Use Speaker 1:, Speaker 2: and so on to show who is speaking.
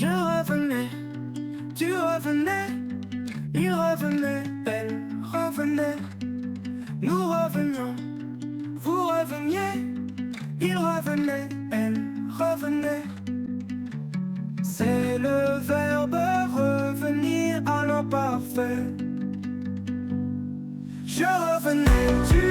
Speaker 1: Je revenais, tu revenais, il revenait, elle revenait. Nous revenions, vous reveniez, il revenait, elle revenait. C'est le verbe revenir à l'imparfait. Je revenais, tu